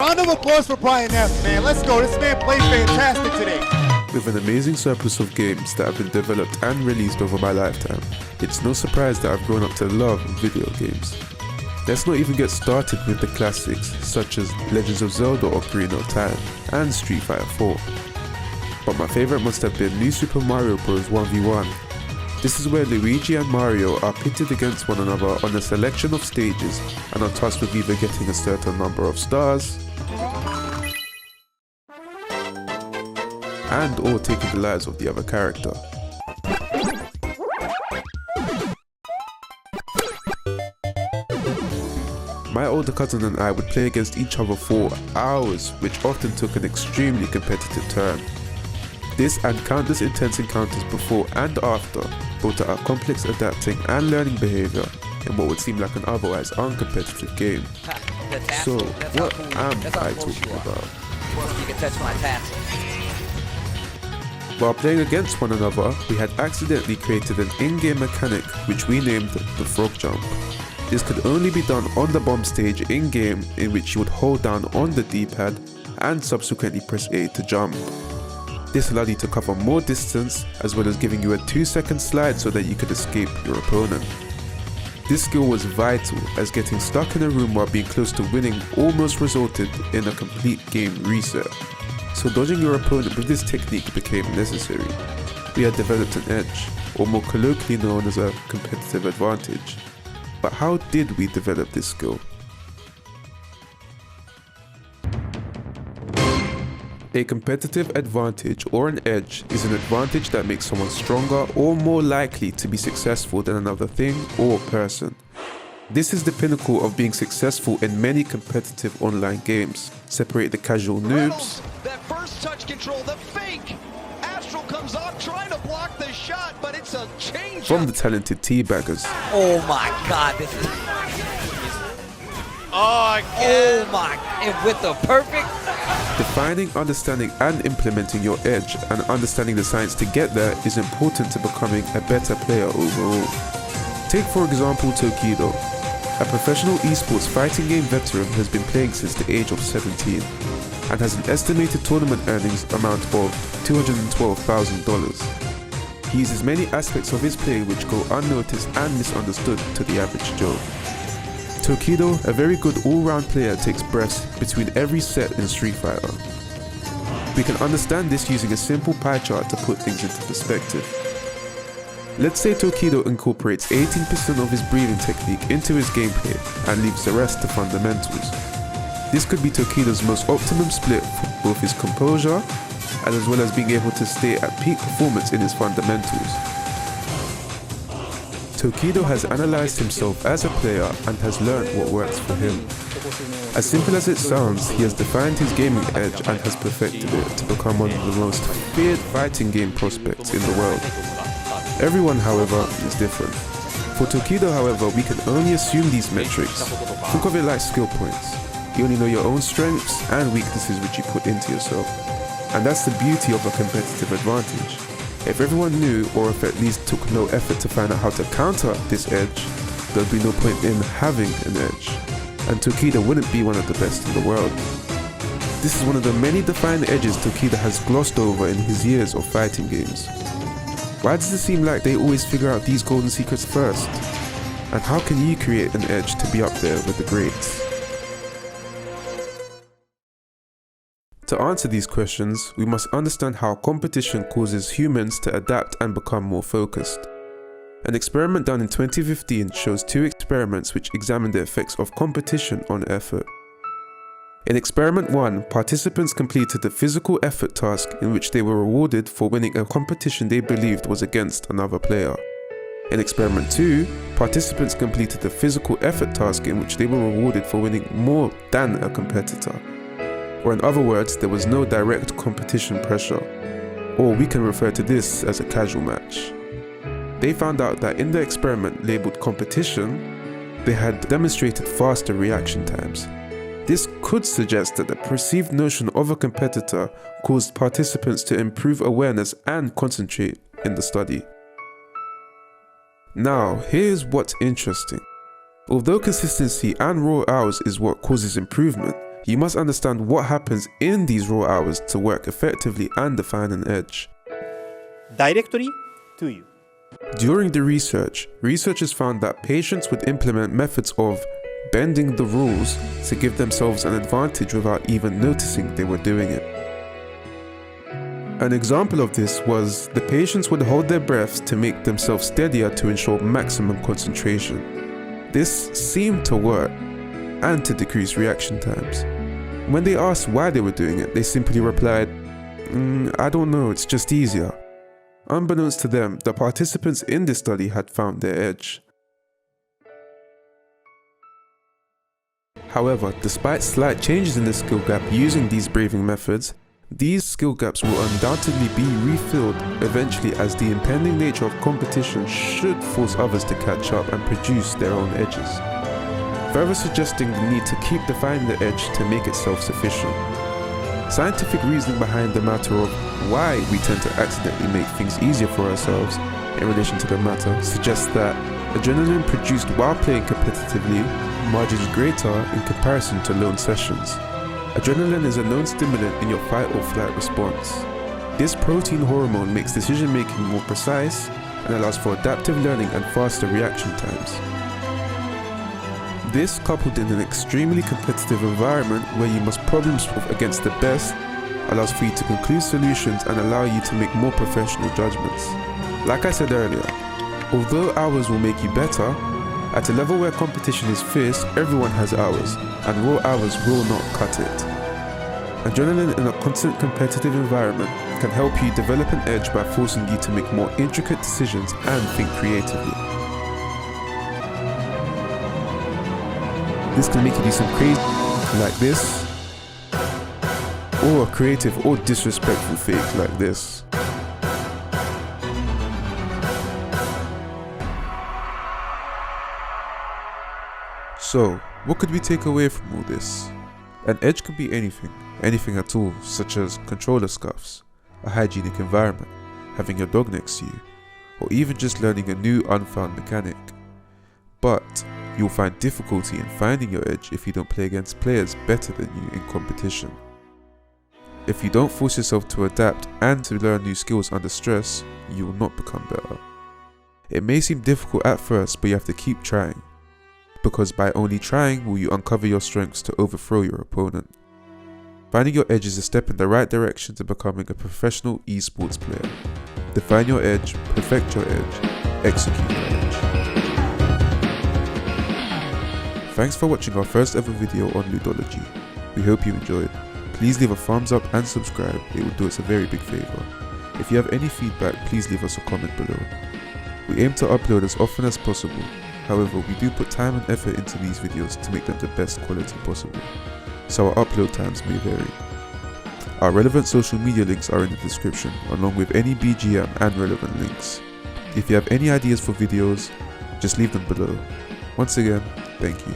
Round of applause for Brian F, man. Let's go. This man played fantastic today. With an amazing surplus of games that have been developed and released over my lifetime, it's no surprise that I've grown up to love video games. Let's not even get started with the classics such as Legends of Zelda Ocarina of Time and Street Fighter 4. But my favourite must have been New Super Mario Bros. 1v1. This is where Luigi and Mario are pitted against one another on a selection of stages and are tasked with either getting a certain number of stars and or taking the lives of the other character. My older cousin and I would play against each other for hours, which often took an extremely competitive turn. This and countless intense encounters before and after brought out a complex adapting and learning behaviour in what would seem like an otherwise uncompetitive game. So, what am I talking about? You can touch my tassel. While playing against one another, we had accidentally created an in-game mechanic which we named the frog jump. This could only be done on the bomb stage in-game, in which you would hold down on the D-pad and subsequently press A to jump. This allowed you to cover more distance as well as giving you a 2-second slide so that you could escape your opponent. This skill was vital as getting stuck in a room while being close to winning almost resulted in a complete game reset. So dodging your opponent with this technique became necessary. We had developed an edge, or more colloquially known as a competitive advantage. But how did we develop this skill? A competitive advantage or an edge is an advantage that makes someone stronger or more likely to be successful than another thing or person. This is the pinnacle of being successful in many competitive online games. Separate the casual noobs that first touch control, the fake Astral comes off trying to block the shot, but it's a change from the talented teabaggers. Oh my god, this is... Oh my, and with the perfect... Defining, understanding and implementing your edge and understanding the science to get there is important to becoming a better player overall. Take for example Tokido. A professional esports fighting game veteran who has been playing since the age of 17 and has an estimated tournament earnings amount of $212,000. He uses many aspects of his play which go unnoticed and misunderstood to the average Joe. Tokido, a very good all-round player, takes breaths between every set in Street Fighter. We can understand this using a simple pie chart to put things into perspective. Let's say Tokido incorporates 18% of his breathing technique into his gameplay and leaves the rest to fundamentals. This could be Tokido's most optimum split for both his composure and as well as being able to stay at peak performance in his fundamentals. Tokido has analysed himself as a player and has learned what works for him. As simple as it sounds, he has defined his gaming edge and has perfected it to become one of the most feared fighting game prospects in the world. Everyone, however, is different. For Tokido, however, we can only assume these metrics. Think of it like skill points. You only know your own strengths and weaknesses which you put into yourself. And that's the beauty of a competitive advantage. If everyone knew, or if at least took no effort to find out how to counter this edge, there'd be no point in having an edge. And Tokido wouldn't be one of the best in the world. This is one of the many defined edges Tokido has glossed over in his years of fighting games. Why does it seem like they always figure out these golden secrets first? And how can you create an edge to be up there with the greats? To answer these questions, we must understand how competition causes humans to adapt and become more focused. An experiment done in 2015 shows 2 experiments which examine the effects of competition on effort. In experiment 1, participants completed a physical effort task in which they were rewarded for winning a competition they believed was against another player. In experiment 2, participants completed a physical effort task in which they were rewarded for winning more than a competitor. Or in other words, there was no direct competition pressure, or we can refer to this as a casual match. They found out that in the experiment labeled competition, they had demonstrated faster reaction times. This could suggest that the perceived notion of a competitor caused participants to improve awareness and concentrate in the study. Now, here's what's interesting. Although consistency and raw hours is what causes improvement, You must understand what happens in these raw hours to work effectively and define an edge. Directly to you. During the research, researchers found that patients would implement methods of bending the rules to give themselves an advantage without even noticing they were doing it. An example of this was the patients would hold their breaths to make themselves steadier to ensure maximum concentration. This seemed to work and to decrease reaction times. When they asked why they were doing it, they simply replied, I don't know, it's just easier. Unbeknownst to them, the participants in this study had found their edge. However, despite slight changes in the skill gap using these breathing methods, these skill gaps will undoubtedly be refilled eventually, as the impending nature of competition should force others to catch up and produce their own edges, further suggesting the need to keep defining the edge to make it self-sufficient. Scientific reasoning behind the matter of why we tend to accidentally make things easier for ourselves in relation to the matter suggests that adrenaline produced while playing competitively margins greater in comparison to lone sessions. Adrenaline is a known stimulant in your fight or flight response. This protein hormone makes decision making more precise and allows for adaptive learning and faster reaction times. This, coupled in an extremely competitive environment where you must problem solve against the best, allows for you to conclude solutions and allow you to make more professional judgments. Like I said earlier, although hours will make you better, at a level where competition is fierce, everyone has hours, and raw hours will not cut it. Adrenaline in a constant competitive environment can help you develop an edge by forcing you to make more intricate decisions and think creatively. This can make you do some crazy like this, or a creative or disrespectful fake like this. So, what could we take away from all this? An edge could be anything at all, such as controller scuffs, a hygienic environment, having your dog next to you, or even just learning a new unfound mechanic. But you'll find difficulty in finding your edge if you don't play against players better than you in competition. If you don't force yourself to adapt and to learn new skills under stress, you will not become better. It may seem difficult at first, but you have to keep trying, because by only trying will you uncover your strengths to overthrow your opponent. Finding your edge is a step in the right direction to becoming a professional esports player. Define your edge, perfect your edge, execute your edge. Thanks for watching our first ever video on ludology. We hope you enjoyed. Please leave a thumbs up and subscribe, it will do us a very big favour. If you have any feedback, please leave us a comment below. We aim to upload as often as possible, however we do put time and effort into these videos to make them the best quality possible, so our upload times may vary. Our relevant social media links are in the description, along with any BGM and relevant links. If you have any ideas for videos, just leave them below. Once again, thank you.